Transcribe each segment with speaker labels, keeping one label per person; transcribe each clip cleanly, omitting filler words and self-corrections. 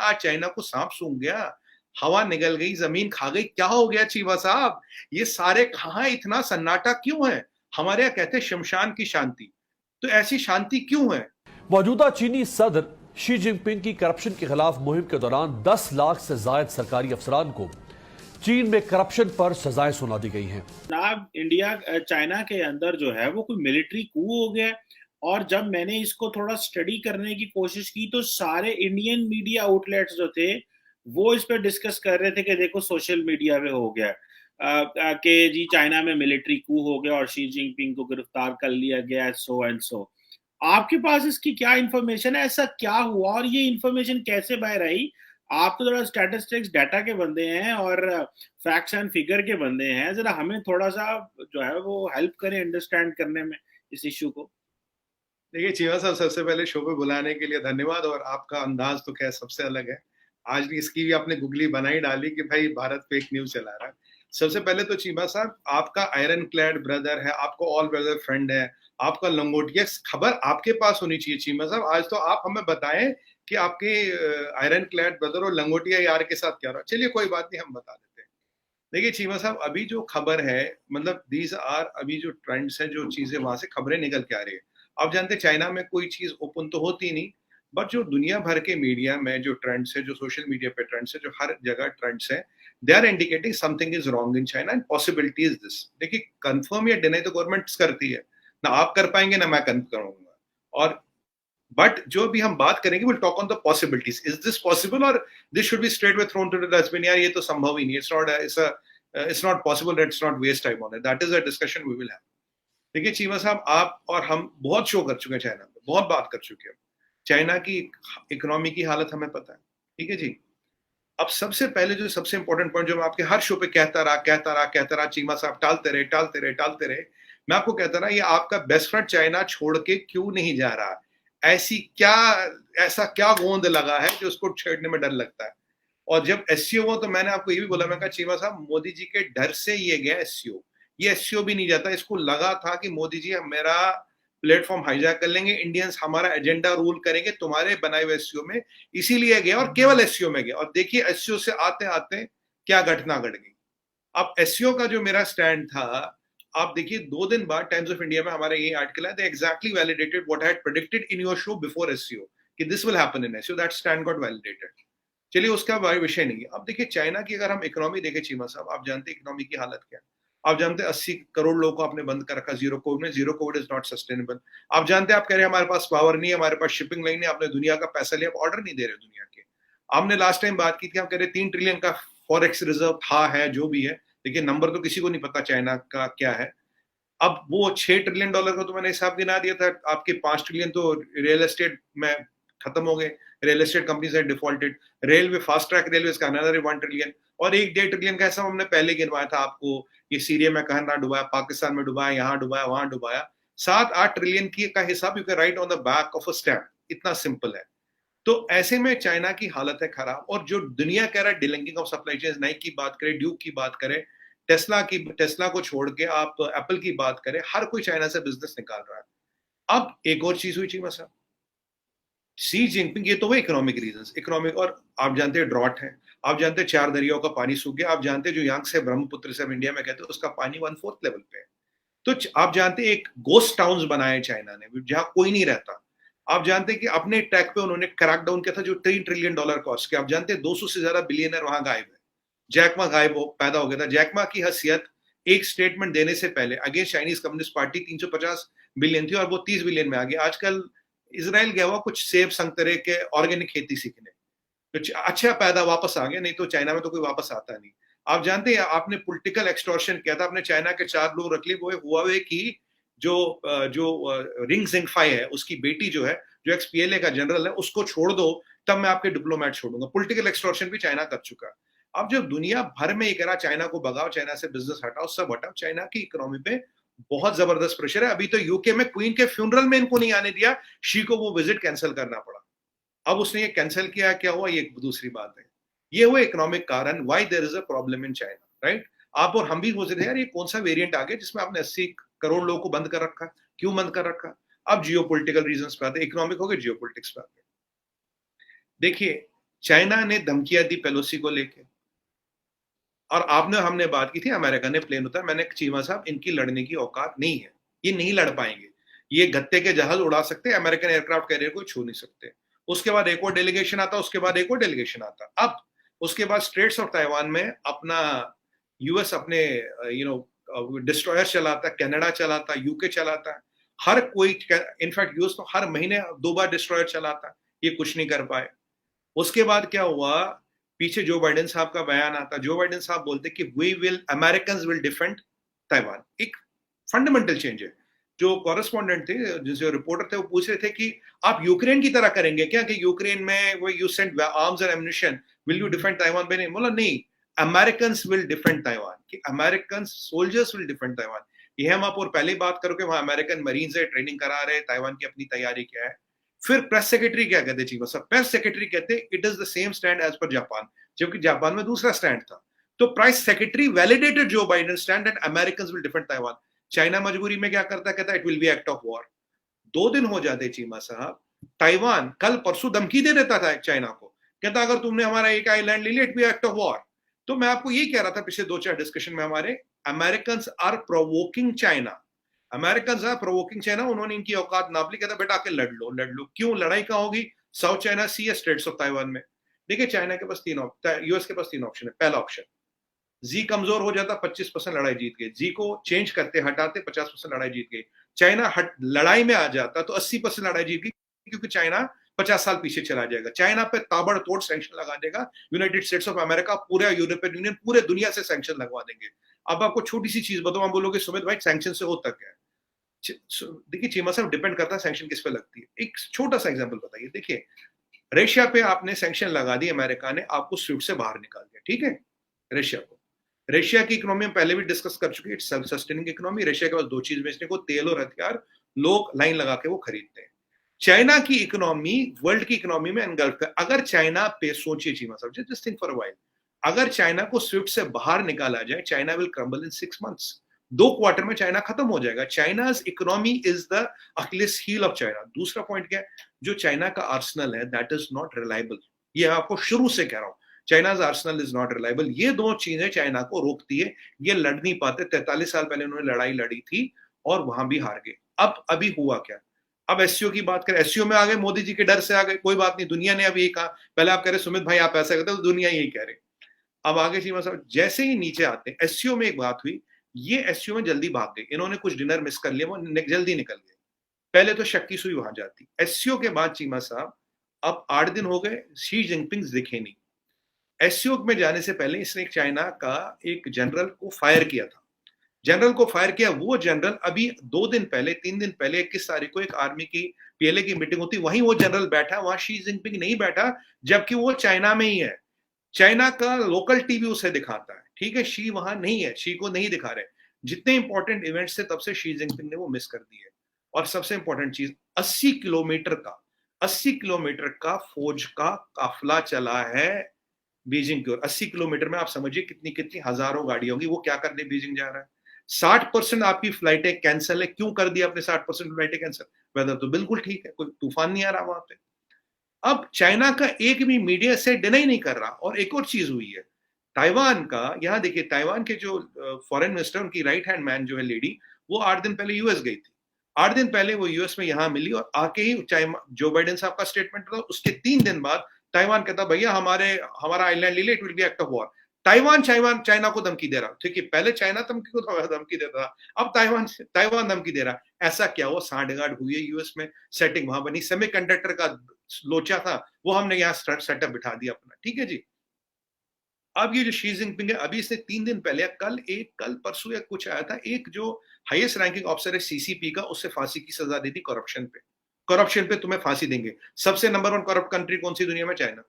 Speaker 1: आज चाइना को सांप सूंघ गया, हवा निगल गई, जमीन खा गई, क्या हो गया चीमा साहब? ये सारे कहाँ, इतना सन्नाटा क्यों है? हमारे यहाँ कहते हैं शमशान की शांति, तो ऐसी शांति क्यों है?
Speaker 2: मौजूदा चीनी सदर शी जिनपिंग की करप्शन के खिलाफ मुहिम के दौरान 10 लाख से जायद सरकारी अफसरान को चीन में करप्शन पर सजाएं सुना दी गई हैं।
Speaker 3: जनाब, इंडिया चाइना के अंदर जो है वो कोई मिलिट्री कू हो गया। और जब मैंने इसको थोड़ा स्टडी करने की कोशिश की तो सारे इंडियन मीडिया आउटलेट्स जो थे वो इस पर डिस्कस कर रहे थे कि देखो सोशल मीडिया पे हो गया कि जी चाइना में मिलिट्री कू हो गया और शी जिनपिंग को गिरफ्तार कर लिया गया, सो एंड सो। आपके पास इसकी क्या इंफॉर्मेशन है, ऐसा क्या हुआ और ये इंफॉर्मेशन कैसे बाहर आई? आप तो जरा स्टैटिस्टिक्स डाटा के बंदे हैं और फैक्ट्स एंड फिगर के बंदे हैं, जरा हमें थोड़ा सा जो है वो हेल्प करें अंडरस्टैंड करने में इस इश्यू को।
Speaker 1: देखिए चीमा साहब, सबसे पहले शो पे बुलाने के लिए धन्यवाद, और आपका अंदाज तो खैर सबसे अलग है। आज भी इसकी भी आपने गुगली बनाई डाली कि भाई भारत फेक न्यूज चला रहा है। सबसे पहले तो चीमा साहब, आपका आयरन क्लैड ब्रदर है, आपको ऑल ब्रदर फ्रेंड है, आपका लंगोटिया खबर आपके पास होनी चाहिए चीमा साहब। आज तो आप हमें बताएं कि आपके आयरन क्लैड ब्रदर और लंगोटिया यार के साथ क्या रहा। चलिए कोई बात नहीं, हम बता देते हैं। देखिए चीमा साहब, अभी जो खबर है, मतलब दीज आर अभी जो ट्रेंड्स है, जो चीजें वहां से खबरें निकल के आ रही है। आप जानते हैं चाइना में कोई चीज ओपन तो होती नहीं, बट जो दुनिया भर के मीडिया में जो ट्रेंड्स है, जो सोशल मीडिया पे ट्रेंड्स है, जो हर जगह ट्रेंड्स है, they are indicating something is wrong in China and possibility is this. देखिए कंफर्म या डिनाई तो गवर्नमेंट करती है ना, आप कर पाएंगे ना मैं करूंगा। और बट जो भी हम बात करेंगे will talk on the possibilities, is this possible और this should be straight way thrown to the dustbin, यार ये तो संभव ही नहीं, it's not possible, it's not waste time on it, that is a discussion we will have. देखिए चीमा साहब, आप और हम बहुत शो कर चुके हैं चाइना में, बहुत बात कर चुके हैं। चाइना की इकोनॉमी की हालत हमें पता है, ठीक है जी। अब सबसे पहले जो सबसे इंपॉर्टेंट पॉइंट जो मैं आपके हर शो पे कहता रहा चीमा साहब, टालते रहे, मैं आपको कहता रहा, ये आपका बेस्ट फ्रेंड चाइना छोड़ के क्यों नहीं जा रहा? ऐसा क्या गोंद लगा है जो उसको छेड़ने में डर लगता है? और जब एससीओ हुआ तो मैंने आपको ये भी बोला, मैं कहा चीमा साहब, मोदी जी के डर से ये गया एससीओ, ये एससीओ भी नहीं जाता। इसको लगा था कि मोदी जी मेरा प्लेटफॉर्म हाईजैक कर लेंगे, इंडियंस हमारा एजेंडा रूल करेंगे तुम्हारे बनाए हुए एससीओ में, इसीलिए गया और केवल एससीओ में गया। और देखिए एससीओ से आते आते क्या घटना घट गई। अब एससीओ का जो मेरा स्टैंड था, आप देखिए 2 दिन बाद टाइम्स ऑफ इंडिया में हमारा ये आर्टिकल है, they exactly validated what I had predicted in your show before SCO, कि this will happen in SCO, that stand got validated. चलिए उसका विषय नहीं है। अब देखिए चाइना की अगर हम इकोनॉमी देखें चीमा साहब, आप जानते हैं इकोनॉमी की हालत क्या है। आप जानते हैं 80 करोड़ लोगों को आपने बंद कर रखा जीरो कोविड में, zero Covid is not sustainable. आप जानते हैं, आप कह रहे हैं हमारे पास पावर नहीं है, हमारे पास शिपिंग लाइन नहीं, आपने दुनिया का पैसा लिया, आप ऑर्डर नहीं दे रहे दुनिया के। आपने लास्ट टाइम बात की थी, आप कह रहे 3 ट्रिलियन का फॉरेक्स रिजर्व था, है जो भी है। देखिए नंबर तो किसी को नहीं पता चाइना का क्या है। अब वो 6 ट्रिलियन डॉलर का तो मैंने हिसाब गिना दिया था, आपके 5 ट्रिलियन तो रियल एस्टेट में खत्म हो गए, रियल एस्टेट कंपनीज है defaulted. Railway, fast track railway का अनदर 1 ट्रिलियन, और 1-1.5 ट्रिलियन का हिसाब हमने पहले गिनवाया था आपको। ये सीरिया में कहा ना डुबाया, पाकिस्तान में डुबाया, यहाँ डुबाया, वहां डुबाया। 7-8 ट्रिलियन की का हिसाब you can write on the back of a stamp, इतना सिंपल है। तो ऐसे में चाइना की हालत है खराब, और जो दुनिया कह रहा है delinking of supply chain, Naik की बात करें, ड्यूक की बात करें, टेस्ला को छोड़ के आप एप्पल की बात करें, हर कोई चाइना से बिजनेस निकाल रहा है। अब एक और चीज हुई चीमा साहब, सी जिनपिंग, ये तो वो इकोनॉमिक रीजंस, इकोनॉमिक, और आप जानते हैं ड्रॉट है, आप जानते हैं 4 दरियाओं का पानी सूख गया, आप जानते हैं जो यांग से ब्रह्मपुत्र से हम इंडिया में कहते हैं उसका पानी 1/4 लेवल पे है। तो आप जानते हैं एक गोस्ट टाउन्स बनाए चाइना ने जहां कोई नहीं रहता। आप जानते हैं कि अपने टैक पे उन्होंने क्रैकडाउन किया था जो $3 ट्रिलियन कॉस्ट के। आप जानते हैं 200 से ज्यादा बिलियनर वहां गायब है। जैकमा पैदा हो गया था। जैकमा की हैसियत एक स्टेटमेंट देने से पहले against Chinese communist party 350 billion थी, और वो 30 बिलियन में आ गया। आजकल इसराइल गया हुआ कुछ सेब संतरे के ऑर्गेनिक खेती सीखने, तो अच्छा पैदा वापस आ गया, नहीं तो चाइना में तो कोई वापस आता नहीं। आप जानते हैं आपने पॉलिटिकल एक्सटॉर्शन किया था, आपने चाइना के 4 लोग रख लिए, वो हुआवे की जो रिंग जिंगफाई है, उसकी बेटी जो है, जो एक्स-पीएलए का जनरल है, उसको छोड़ दो, तब मैं आपके डिप्लोमेट छोड़ूंगा। पॉलिटिकल एक्सटॉर्शन भी चाइना कर चुका है। अब जब दुनिया भर में ये कह रहा चाइना को भगाओ, चाइना से बिजनेस हटाओ, सब हटाओ, चाइना की इकोनॉमी पे बहुत जबरदस्त प्रेशर है। अभी तो यूके में क्वीन के फ्यूनरल में इनको नहीं आने दिया, शी को वो विजिट कैंसिल करना पड़ा। अब उसने ये कैंसिल किया, क्या हुआ ये दूसरी बात है। ये हुए इकोनॉमिक कारण, why there is a problem in China, right. आप और हम भी सोच रहे हैं यार ये कौन सा वेरिएंट आ गया जिसमें आपने 80 करोड़ लोगों को बंद कर रखा, क्यों बंद कर रखा? अब जियोपॉलिटिकल रीजंस पे आते, इकोनॉमिक हो गए, जियोपॉलिटिक्स पे आते। देखिए चाइना ने धमकियां दी पेलोसी को लेके, और आपने हमने बात की थी अमेरिका ने प्लेन उतारा। मैंने चीमा साहब इनकी लड़ने की औकात नहीं है, ये नहीं लड़ पाएंगे। ये गत्ते के जहाज उड़ा सकते, अमेरिकन एयरक्राफ्ट कैरियर को छू नहीं सकते। उसके बाद एक और डेलीगेशन आता, उसके बाद एक और डेलीगेशन आता। अब उसके बाद स्ट्रेट्स ऑफ ताइवान में अपना यूएस अपने डिस्ट्रॉयर चलाता, कनाडा चलाता, यूके चलाता है, हर कोई, इनफैक्ट यूएस तो हर महीने 2 बार डिस्ट्रॉयर चलाता, ये कुछ नहीं कर पाए। उसके बाद क्या हुआ, पीछे जो बाइडेन साहब का बयान आता, जो बाइडेन साहब बोलते कि we will, American will defend Taiwan. एक फंडामेंटल चेंज है। जो कॉरेस्पॉन्डेंट थे, जो रिपोर्टर थे, वो पूछ रहे थे कि आप यूक्रेन की तरह करेंगे क्या, कि यूक्रेन में वो you send arms and ammunition, will you defend Taiwan? मैंने बोला नहीं, अमेरिकन विल डिफेंड ताइवान, कि American soldiers will defend Taiwan. ये हम आप और पहले बात करो कि वहां अमेरिकन मरीन्स है, ट्रेनिंग करा रहे, ताइवान की अपनी तैयारी क्या है। फिर प्रेस सेक्रेटरी क्या कहते, चीफ ऑफ प्रेस सेक्रेटरी कहते it is the same stand as per Japan, जबकि जापान में दूसरा स्टैंड था। तो press secretary validated Joe Biden stand and American will defend Taiwan. China मजबूरी में क्या करता, कहता it will be act of war. 2 दिन हो जाते चीमा साहब, ताइवान कल परसों धमकी दे देता था चाइना को, कहता अगर तुमने हमारा एक आइलैंड ले लिया it be act of war. तो मैं आपको ये कह रहा था पिछले 2-4 डिस्कशन में हमारे, American are provoking China, American are provoking China. उन्होंने इनकी औकात नाप ली, कहता बेटा आके लड़ लो, लड़ लो। क्यों लड़ाई कहां होगी? साउथ चाइना सी या स्ट्रेट्स ऑफ ताइवान में। देखिए चाइना के पास यूएस के पास 3 ऑप्शन है। पहला ऑप्शन, जी कमजोर हो जाता, 25% लड़ाई जीत गए। जी को चेंज करते, हटाते, 50% लड़ाई जीत गई। चाइना लड़ाई में आ जाता तो 80% लड़ाई जीत गई, क्योंकि चाइना 50 साल पीछे चला जाएगा। चाइना पे ताबड़तोड़ सैंक्शन लगा देगा यूनाइटेड स्टेट्स ऑफ अमेरिका, पूरा यूरोपियन यूनियन, पूरे दुनिया से सैंक्शन लगवा देंगे। अब आपको छोटी सी चीज बताओ, आप बोलोगे सुमित भाई सैंक्शन से होता क्या है? देखिए चीमा साहब, डिपेंड करता है सैंक्शन किस पे लगती है। एक छोटा सा एग्जांपल बताइए। देखिए रशिया पे आपने सैंक्शन लगा दी, अमेरिका ने आपको स्विफ्ट से बाहर निकाल दिया, ठीक है। रशिया को, रशिया की इकोनॉमी हम पहले भी डिस्कस कर चुके हैं, it's self sustaining economy. Russia के पास 2 चीज बेचने को, तेल और हथियार, लोग लाइन लगा के वो खरीदते हैं। चाइना की इकोनॉमी वर्ल्ड की इकोनॉमी में एनगल्फ है। अगर चाइना पे, सोचिए चीमा साहब, just think for a while, अगर चाइना को स्विफ्ट से बाहर निकाला जाए, China will crumble in 6 months. 2 quarter में चाइना खत्म हो जाएगा। China's economy is the Achilles heel of China. दूसरा पॉइंट क्या है, जो चाइना का आर्सनल है दैट इज नॉट रिलायबल। ये आपको शुरू से कह रहा हूं, China's Arsenal is not reliable. ये 2 चीजें चाइना को रोकती है, ये लड़ नहीं पाते। 43 साल पहले उन्होंने लड़ाई लड़ी थी और वहां भी हार गए। अब अभी हुआ क्या, अब एससीओ की बात करें, एससीओ में आ गए, मोदी जी के डर से आ गए, कोई बात नहीं, दुनिया ने अब यही कहा। पहले आप कह रहे सुमित भाई आप ऐसा कहते हो, तो दुनिया यही कह रहे। अब आगे चीमा साहब जैसे ही नीचे आते हैं, एससीओ में एक बात हुई, ये एससीओ में जल्दी भाग गए, इन्होंने कुछ डिनर मिस कर लिया, वो जल्दी निकल गए। पहले तो शक की सुई वहां जाती। एससीओ के बाद चीमा साहब अब 8 दिन हो गए, शी जिनपिंग दिखे नहीं। एससीओ में जाने से पहले इसने एक चाइना का एक जनरल को फायर किया था। जनरल को फायर किया, वो जनरल अभी 2 दिन पहले, 3 दिन पहले 21 तारीख को एक आर्मी की पीएलए की मीटिंग होती, वहीं वो जनरल बैठा, वहां शी जिनपिंग नहीं बैठा, जबकि वो चाइना में ही है। चाइना का लोकल टीवी उसे दिखाता है, ठीक है, शी वहां नहीं है, शी को नहीं दिखा रहे। जितने इंपॉर्टेंट इवेंट्स थे तब से शी जिनपिंग ने वो मिस कर दिए। और सबसे इंपॉर्टेंट चीज, 80 किलोमीटर का फौज का काफिला चला है बीजिंग की ओर। 80 किलोमीटर में आप समझिए कितनी कितनी हजारों गाड़ियां होगी। वो क्या करने बीजिंग जा रहा है? 60% आपकी फ्लाइटें कैंसिल है। क्यों कर दी आपने 60% फ्लाइटें कैंसिल? वेदर तो बिल्कुल ठीक है, कोई तूफान नहीं आ रहा वहां पे। अब चाइना का एक भी मीडिया से डिनाई नहीं कर रहा। और एक और चीज हुई है, ताइवान का, यहां देखिए ताइवान के जो फॉरेन मिनिस्टर, उनकी राइट हैंड मैन जो है लेडी, वो 8 दिन पहले यूएस गई थी। 8 दिन पहले वो यूएस में यहां मिली, और आके ही जो बाइडेन साहब का स्टेटमेंट था, उसके 3 दिन बाद ताइवान कहता भैया हमारा आइलैंड ले ले, it will be act of war. Taiwan China को धमकी दे रहा, ठीक है, पहले चाइना धमकी देता था, अब ताइवान धमकी दे रहा। ऐसा क्या हुआ? सांठगांठ हुई है यूएस में, सेटिंग वहां बनी, सेमीकंडक्टर का लोचा था, वो हमने यहाँ सेटअप बिठा दिया अपना, ठीक है जी। अब ये जो शी जिनपिंग है, अभी इसने 3 दिन पहले, कल परसों या कुछ आया था, एक जो हाईएस्ट रैंकिंग ऑफिसर है सीसीपी का, उससे फांसी की सजा दी थी करप्शन पे तुम्हें फांसी देंगे। सबसे नंबर 1 करप्ट कंट्री कौन सी दुनिया में? चाइना।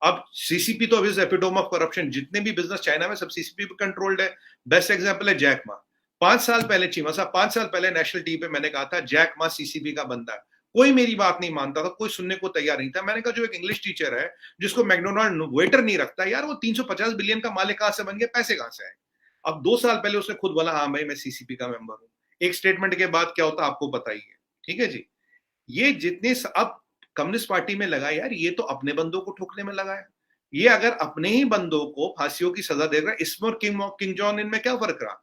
Speaker 1: अब सीसीपी तो अभी एपिटोम ऑफ करप्शन, जितने भी बिजनेस चाइना में सब सीसीपी पे कंट्रोल्ड है। बेस्ट एग्जांपल है जैक मा। 5 साल पहले चीमा साहब, 5 साल पहले नेशनल टीवी पे मैंने कहा था जैक मा सीसीपी का बंदा है। कोई मेरी बात नहीं मानता था, कोई सुनने को तैयार नहीं था। मैंने कहा जो एक इंग्लिश टीचर है जिसको मैकडोनाल्ड वेटर नहीं रखता, यार वो 350 बिलियन का मालिक कहां से बन गया, पैसे कहां से आए? अब 2 साल पहले उसने खुद बोला हाँ भाई मैं सीसीपी का मेंबर हूं। एक स्टेटमेंट के बाद क्या होता आपको पता ही है, ठीक है जी। ये जितने अब कम्युनिस्ट पार्टी में लगा यार ये तो अपने बंदों को ठोकने में लगा है, ये अगर अपने ही बंदों को फांसियों की सजा दे रहा है, इसमें और किम जॉन इन में क्या फर्क रहा?